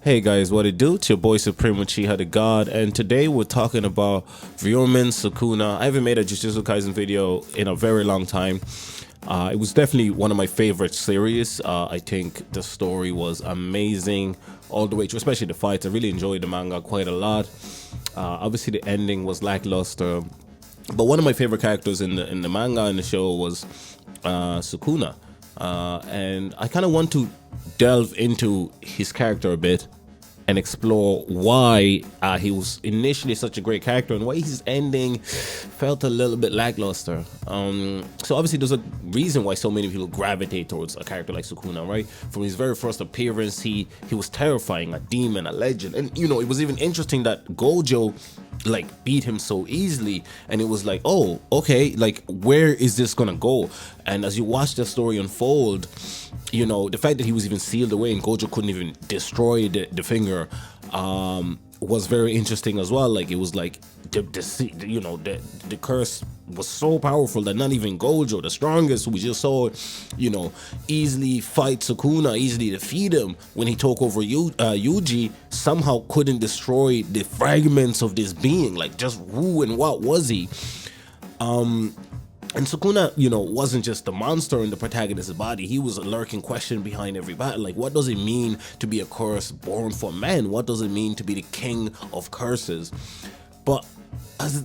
Hey guys, what it do? It's your boy Supreme Uchiha the God, and today we're talking about Ryomen Sukuna. I haven't made a Jujutsu Kaisen video in a very long time. It was definitely one of my favorite series. I think the story was amazing all the way through, especially the fights. I really enjoyed the manga quite a lot. Obviously, the ending was lackluster, but one of my favorite characters in the manga and the show was Sukuna. And I kind of want to delve into his character a bit and explore why he was initially such a great character and why his ending felt a little bit lackluster. So obviously there's a reason why so many people gravitate towards a character like Sukuna, right? From his very first appearance, he was terrifying, a demon, a legend. And you know, it was even interesting that Gojo like beat him so easily, and it was like, oh, okay, like where is this gonna go? And as you watch the story unfold, you know, the fact that he was even sealed away and Gojo couldn't even destroy the finger was very interesting as well. Like it was like the curse was so powerful that not even Gojo, the strongest, we just saw, you know, easily fight Sukuna, easily defeat him when he took over Yuji, somehow couldn't destroy the fragments of this being. Like, just who and what was he? And Sukuna, you know, wasn't just the monster in the protagonist's body. He was a lurking question behind every battle. Like, what does it mean to be a curse born for man? What does it mean to be the king of curses? But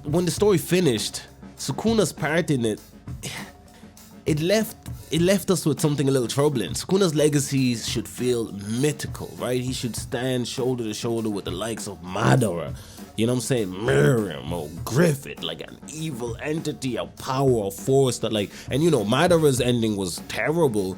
when the story finished, Sukuna's part in it, it left us with something a little troubling. Sukuna's legacy should feel mythical, right? He should stand shoulder to shoulder with the likes of Madara, you know what I'm saying, Miriam or Griffith, like an evil entity, a power, a force that like, and you know, Madara's ending was terrible,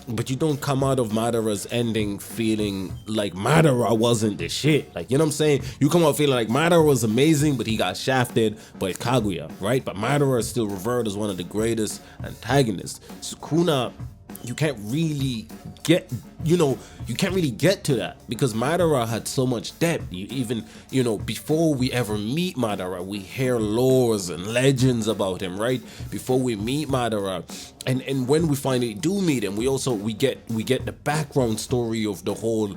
but you don't come out of Madara's ending feeling like Madara wasn't the shit. Like, you know what I'm saying? You come out feeling like Madara was amazing, but he got shafted by Kaguya, right? But Madara is still revered as one of the greatest antagonists. Sukuna, you can't really get, you know, you can't really get to that because Madara had so much depth. You even, you know, before we ever meet Madara, we hear lores and legends about him, right? Before we meet Madara, and when we finally do meet him, we get the background story of the whole,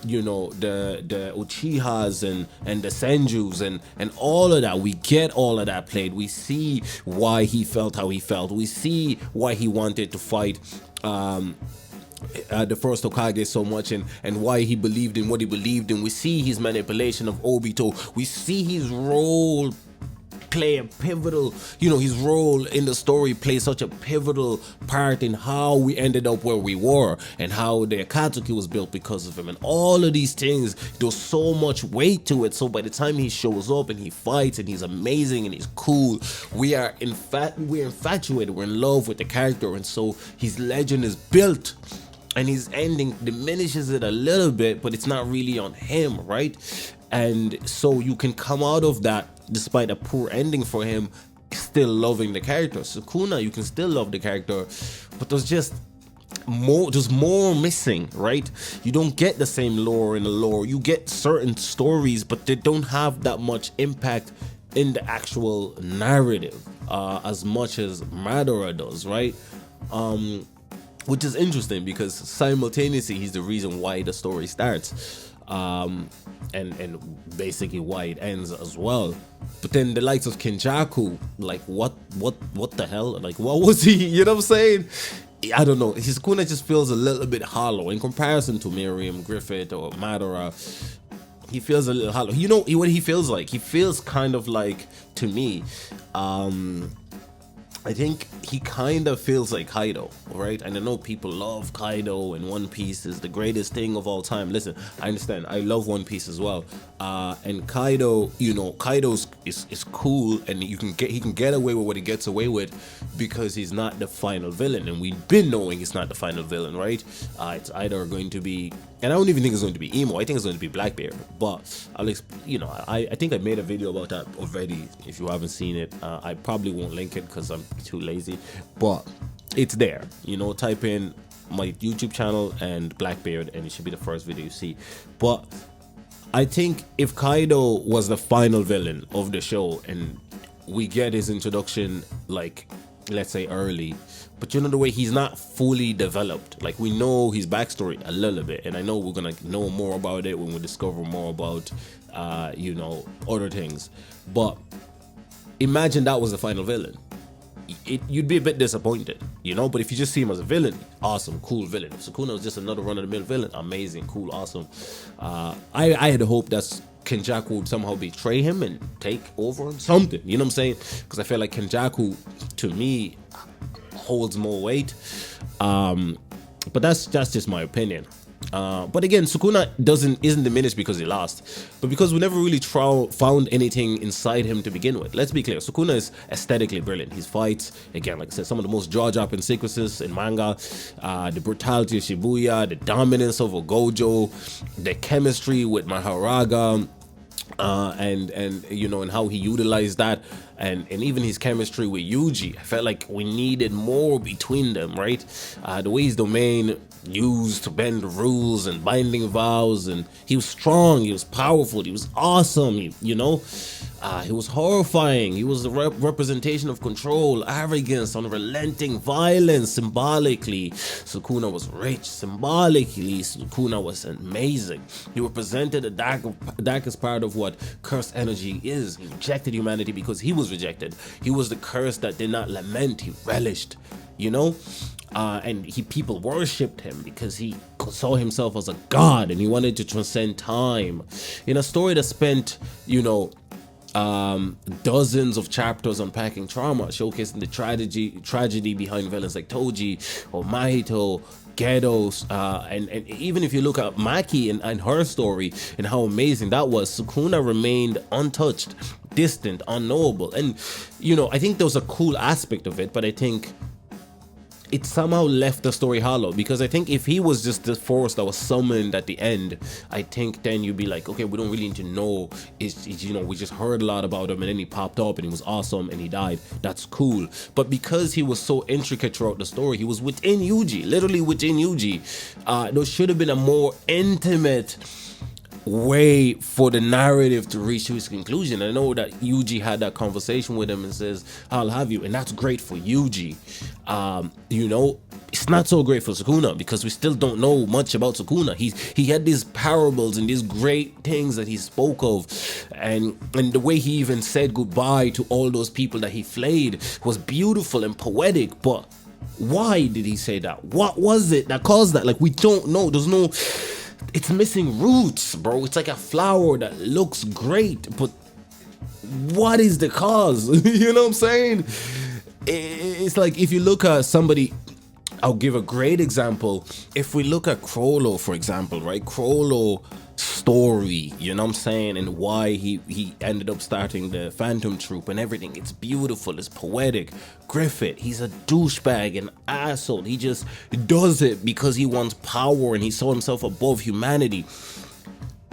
you know, the Uchihas and the Senjus and all of that. We get all of that played. We see why he felt how he felt. We see why he wanted to fight the first Hokage so much, and why he believed in what he believed in. We see his manipulation of Obito. We see his role play a pivotal, you know, his role in the story plays such a pivotal part in how we ended up where we were and how the Akatsuki was built because of him, and all of these things. There's so much weight to it. So by the time he shows up and he fights and he's amazing and he's cool, we're infatuated, we're in love with the character, and so his legend is built. And his ending diminishes it a little bit, but it's not really on him, right? And so you can come out of that, despite a poor ending for him, still loving the character. Sukuna, you can still love the character, but there's more missing, right? You don't get the same lore in the lore. You get certain stories, but they don't have that much impact in the actual narrative as much as Madara does, right? Which is interesting because simultaneously he's the reason why the story starts, and basically why it ends as well. But then the likes of Kenjaku, like what the hell? Like, what was he? You know what I'm saying? I don't know. His Sukuna just feels a little bit hollow in comparison to Miriam, Griffith, or Madara. He feels a little hollow. You know what he feels like? He feels kind of like, to me, I think he kind of feels like Kaido, right? And I know people love Kaido, and One Piece is the greatest thing of all time. Listen, I understand. I love One Piece as well. And Kaido, you know, Kaido's is cool, and he can get away with what he gets away with because he's not the final villain, and we've been knowing he's not the final villain, right? It's either going to be, and I don't even think it's going to be Emo. I think it's going to be Blackbeard. But you know, I think I made a video about that already. If you haven't seen it, I probably won't link it because I'm too lazy, but it's there. You know, type in my YouTube channel and Blackbeard and it should be the first video you see. But I think if Kaido was the final villain of the show and we get his introduction like let's say early, but you know the way he's not fully developed. Like, we know his backstory a little bit, and I know we're gonna know more about it when we discover more about you know, other things. But imagine that was the final villain. You'd be a bit disappointed, you know. But if you just see him as a villain, awesome, cool villain. If Sukuna was just another run-of-the-mill villain, amazing, cool, awesome. I had hoped that Kenjaku would somehow betray him and take over him, something, you know what I'm saying? Because I feel like Kenjaku, to me, holds more weight. But that's just my opinion. But again, Sukuna isn't diminished because he lost, but because we never really found anything inside him to begin with. Let's be clear, Sukuna is aesthetically brilliant. His fights, again, like I said, some of the most jaw-dropping sequences in manga, the brutality of Shibuya, the dominance of Gojo, the chemistry with Maharaga, and you know, and how he utilized that, and even his chemistry with Yuji. I felt like we needed more between them, right? The way his domain used to bend rules and binding vows, and he was strong, he was powerful, he was awesome, he was horrifying. He was the representation of control, arrogance, unrelenting violence. Symbolically, Sukuna was rich. Symbolically, Sukuna was amazing. He represented the darkest part of what cursed energy is. He rejected humanity because he was rejected. He was the curse that did not lament, he relished, you know? And people worshipped him because he saw himself as a god, and he wanted to transcend time. In a story that spent, you know, dozens of chapters unpacking trauma, showcasing the tragedy behind villains like Toji or Mahito, Gedos, and even if you look at Maki and her story and how amazing that was, Sukuna remained untouched, distant, unknowable. And you know, I think there was a cool aspect of it, but I think it somehow left the story hollow, because I think if he was just the force that was summoned at the end, I think then you'd be like, okay, we don't really need to know. You know, we just heard a lot about him, and then he popped up and he was awesome and he died. That's cool. But because he was so intricate throughout the story, he was within Yuji, literally within Yuji. There should have been a more intimate way for the narrative to reach to its conclusion. I know that Yuji had that conversation with him and says, I'll have you, and that's great for Yuji. You know, it's not so great for Sukuna, because we still don't know much about Sukuna. He had these parables and these great things that he spoke of, and the way he even said goodbye to all those people that he flayed was beautiful and poetic. But why did he say that? What was it that caused that? Like, we don't know. It's missing roots, bro. It's like a flower that looks great, but what is the cause? You know what I'm saying? It's like, if you look at somebody, I'll give a great example. If we look at Crollo, for example, right? Crollo story, you know what I'm saying, and why he ended up starting the Phantom Troop and everything. It's beautiful, it's poetic. Griffith, he's a douchebag, an asshole. He just does it because he wants power and he saw himself above humanity.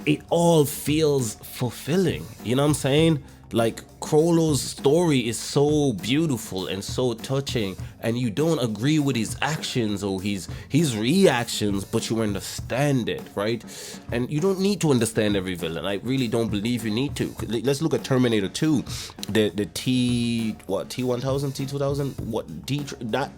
It all feels fulfilling, you know what I'm saying? Like, Crollo's story is so beautiful and so touching, and you don't agree with his actions or his reactions, but you understand it, right? And you don't need to understand every villain. I really don't believe you need to. Let's look at Terminator 2, the T1000, T2000,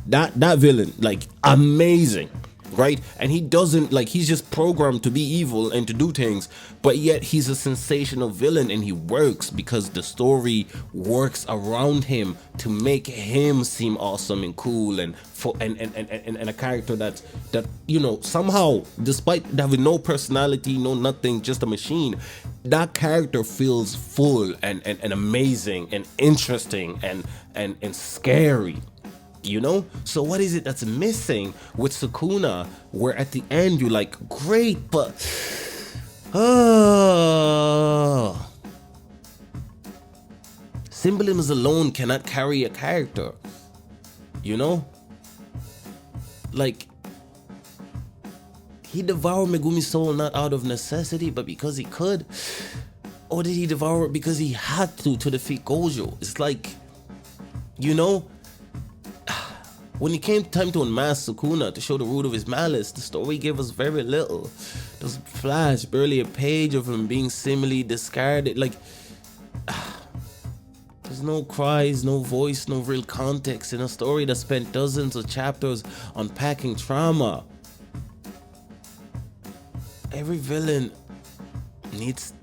that villain, like, amazing. Right? And he doesn't, like, he's just programmed to be evil and to do things, but yet he's a sensational villain, and he works because the story works around him to make him seem awesome and cool and a character that you know, somehow, despite having no personality, no nothing, just a machine, that character feels full and amazing and interesting and scary. You know, so what is it that's missing with Sukuna, where at the end you're like, great, but symbolism alone cannot carry a character, you know? Like, he devoured Megumi's soul not out of necessity, but because he could? Or did he devour it because he had to defeat Gojo? It's like, you know, when it came time to unmask Sukuna to show the root of his malice, the story gave us very little. There's flash, barely a page of him being seemingly discarded. Like, There's no cries, no voice, no real context in a story that spent dozens of chapters unpacking trauma. Every villain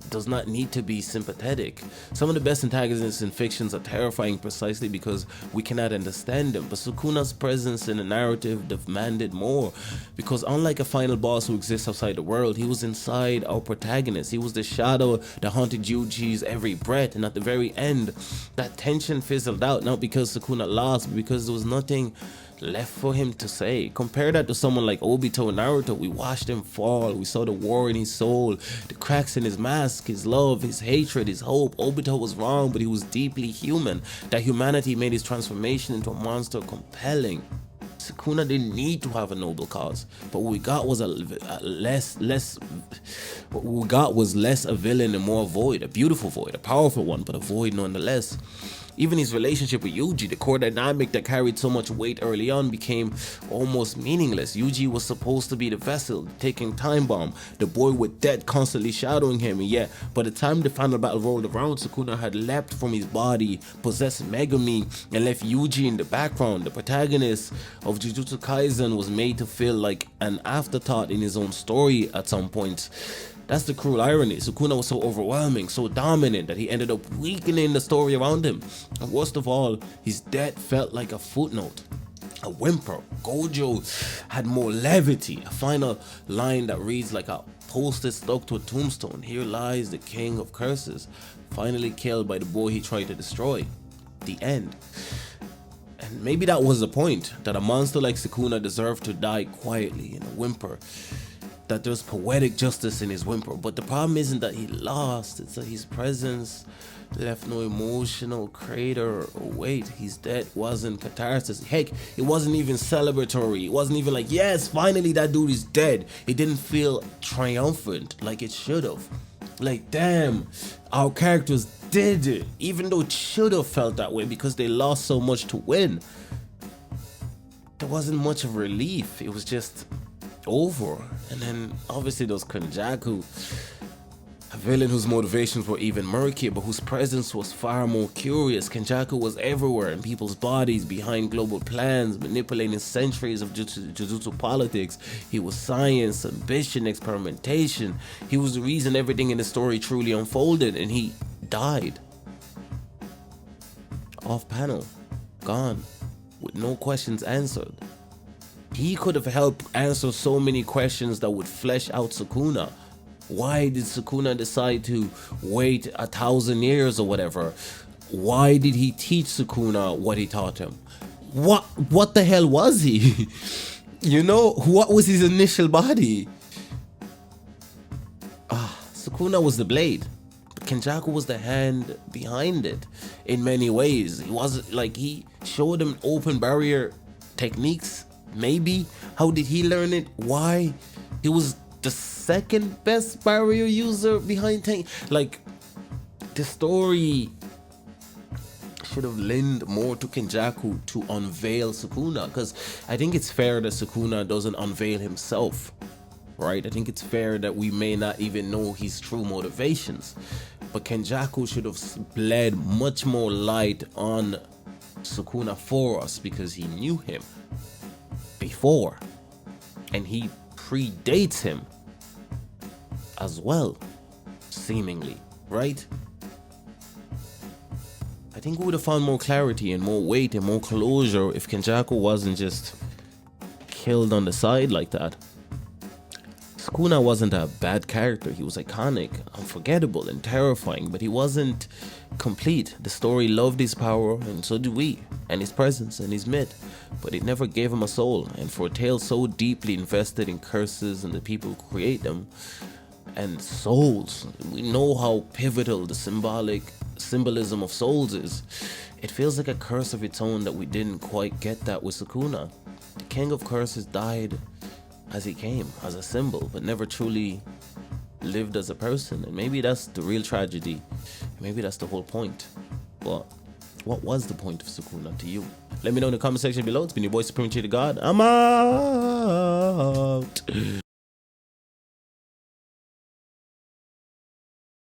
does not need to be sympathetic. Some of the best antagonists in fictions are terrifying precisely because we cannot understand them, but Sukuna's presence in the narrative demanded more, because unlike a final boss who exists outside the world, he was inside our protagonist. He was the shadow that haunted Yuji's every breath, and at the very end, that tension fizzled out, not because Sukuna lost, but because there was nothing left for him to say. Compare that to someone like Obito and Naruto. We watched him fall. We saw the war in his soul, the cracks in his mask, his love, his hatred, his hope. Obito was wrong, but he was deeply human. That humanity made his transformation into a monster compelling. Sukuna didn't need to have a noble cause, but what we got was less a villain and more a void, a beautiful void, a powerful one, but a void nonetheless. Even his relationship with Yuji, the core dynamic that carried so much weight early on, became almost meaningless. Yuji was supposed to be the vessel, taking time bomb, the boy with death constantly shadowing him, and yet by the time the final battle rolled around, Sukuna had leapt from his body, possessed Megumi, and left Yuji in the background. The protagonist of Jujutsu Kaisen was made to feel like an afterthought in his own story at some point. That's the cruel irony. Sukuna was so overwhelming, so dominant, that he ended up weakening the story around him. And worst of all, his death felt like a footnote, a whimper. Gojo had more levity, a final line that reads like a poster stuck to a tombstone. Here lies the king of curses, finally killed by the boy he tried to destroy. The end. And maybe that was the point, that a monster like Sukuna deserved to die quietly in a whimper. That there's poetic justice in his whimper, but the problem isn't that he lost, it's that his presence left no emotional crater or weight. His death wasn't catharsis. Heck, it wasn't even celebratory. It wasn't even like, yes, finally that dude is dead. It didn't feel triumphant like it should have. Like, damn, our characters did it, even though it should have felt that way because they lost so much to win. There wasn't much of relief. It was just over. And then obviously there's Kenjaku, a villain whose motivations were even murkier, but whose presence was far more curious. Kenjaku was everywhere in people's bodies, behind global plans, manipulating centuries of Jujutsu politics. He was science, ambition, experimentation. He was the reason everything in the story truly unfolded, and he died. Off panel, gone, with no questions answered. He could have helped answer so many questions that would flesh out Sukuna. Why did Sukuna decide to wait 1,000 years or whatever? Why did he teach Sukuna what he taught him? What the hell was he? You know, what was his initial body? Sukuna was the blade, but Kenjaku was the hand behind it in many ways. He wasn't like, he showed him open barrier techniques. Maybe. How did he learn it? Why? He was the second best barrier user behind Tank. Like, the story should have leaned more to Kenjaku to unveil Sukuna, because I think it's fair that Sukuna doesn't unveil himself, right? I think it's fair that we may not even know his true motivations, but Kenjaku should have bled much more light on Sukuna for us, because he knew him before, and he predates him as well, seemingly, right? I think we would have found more clarity and more weight and more closure if Kenjaku wasn't just killed on the side like that. Sukuna wasn't a bad character. He was iconic, unforgettable, and terrifying, but he wasn't complete. The story loved his power, and so did we, and his presence and his myth, but it never gave him a soul. And for a tale so deeply invested in curses and the people who create them, and souls, we know how pivotal the symbolism of souls is. It feels like a curse of its own that we didn't quite get that with Sukuna. The king of curses died as he came, as a symbol, but never truly lived as a person. And maybe that's the real tragedy. Maybe that's the whole point. But what was the point of Sukuna to you? Let me know in the comment section below. It's been your boy Supreme Cheetah God. I'm out.